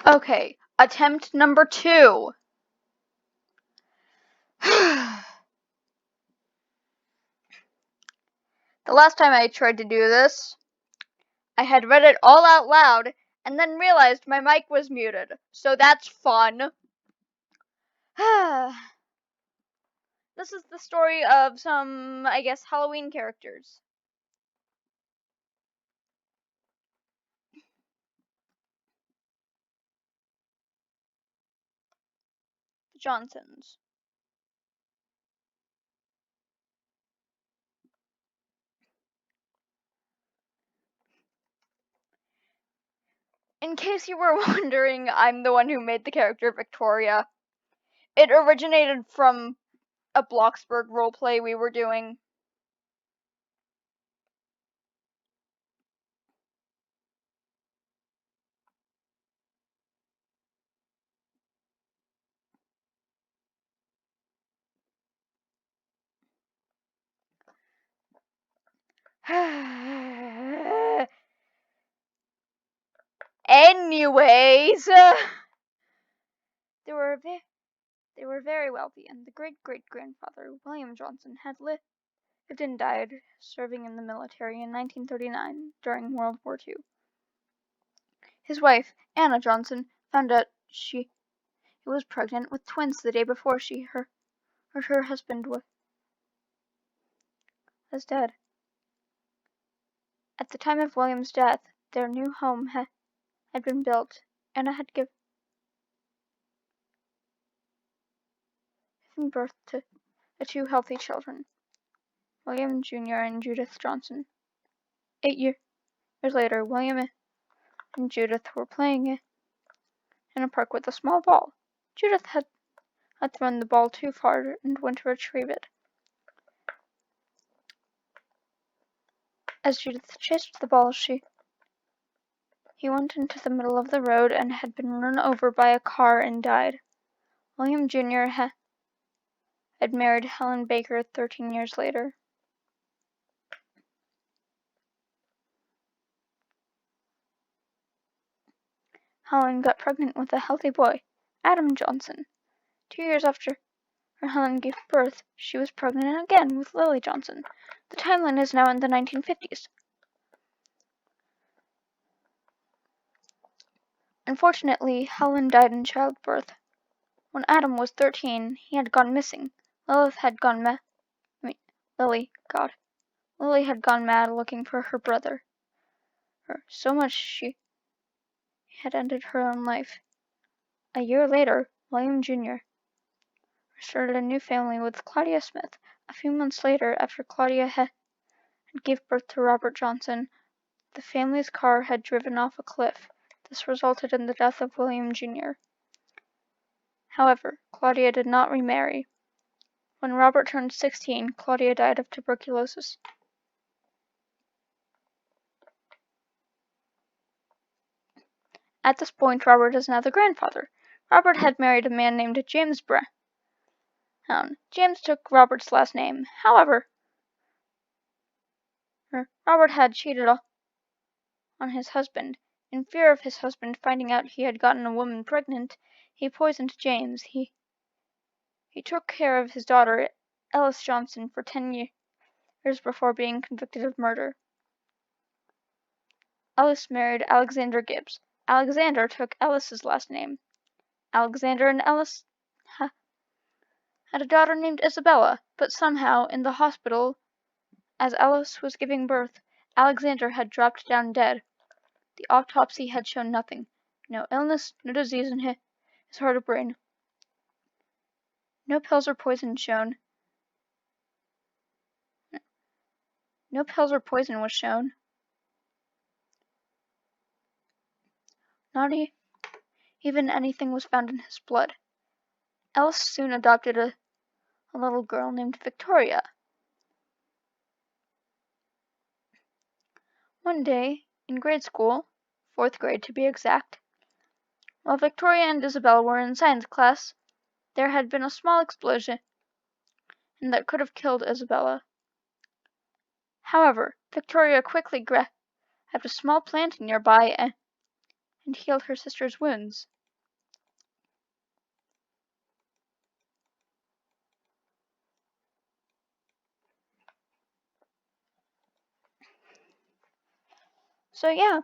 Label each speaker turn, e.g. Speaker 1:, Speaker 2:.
Speaker 1: Okay, attempt number 2. The last time I tried to do this, I had read it all out loud and then realized my mic was muted, so that's fun. This is the story of some, I guess, Halloween characters. The Johnsons. In case you were wondering, I'm the one who made the character Victoria. It originated from a Bloxburg roleplay we were doing. Anyways, they were very wealthy, and the great-great-grandfather, William Johnson, had lived and died serving in the military in 1939 during World War II. His wife, Anna Johnson, found out she was pregnant with twins the day before she heard her husband was dead. At the time of William's death, their new home had been built. Anna had given birth to 2 healthy children, William Jr. and Judith Johnson. 8 years later, William and Judith were playing in a park with a small ball. Judith had thrown the ball too far and went to retrieve it. As Judith chased the ball, he went into the middle of the road and had been run over by a car and died. William Jr. had married Helen Baker 13 years later. Helen got pregnant with a healthy boy, Adam Johnson. 2 years after Helen gave birth, she was pregnant again with Lily Johnson. The timeline is now in the 1950s. Unfortunately, Helen died in childbirth. When Adam was 13, he had gone missing. Lily had gone mad looking for her brother. So much she had ended her own life. A year later, William Jr. started a new family with Claudia Smith. A few months later, after Claudia had gave birth to Robert Johnson, the family's car had driven off a cliff. This resulted in the death of William Jr. However, Claudia did not remarry. When Robert turned 16, Claudia died of tuberculosis. At this point, Robert is now the grandfather. Robert had married a man named James Brown. James took Robert's last name. However, Robert had cheated on his husband. In fear of his husband finding out he had gotten a woman pregnant, he poisoned James. He took care of his daughter, Ellis Johnson, for 10 years before being convicted of murder. Ellis married Alexander Gibbs. Alexander took Ellis's last name. Alexander and Ellis had a daughter named Isabella, but somehow, in the hospital, as Ellis was giving birth, Alexander had dropped down dead. The autopsy had shown nothing. No illness, no disease in his heart or brain. No pills or poison shown. No pills or poison was shown. Not even anything was found in his blood. Ellis soon adopted a little girl named Victoria. One day, in grade school, 4th grade to be exact, while Victoria and Isabel were in science class, there had been a small explosion that could have killed Isabella. However, Victoria quickly grabbed a small plant nearby and healed her sister's wounds. So yeah,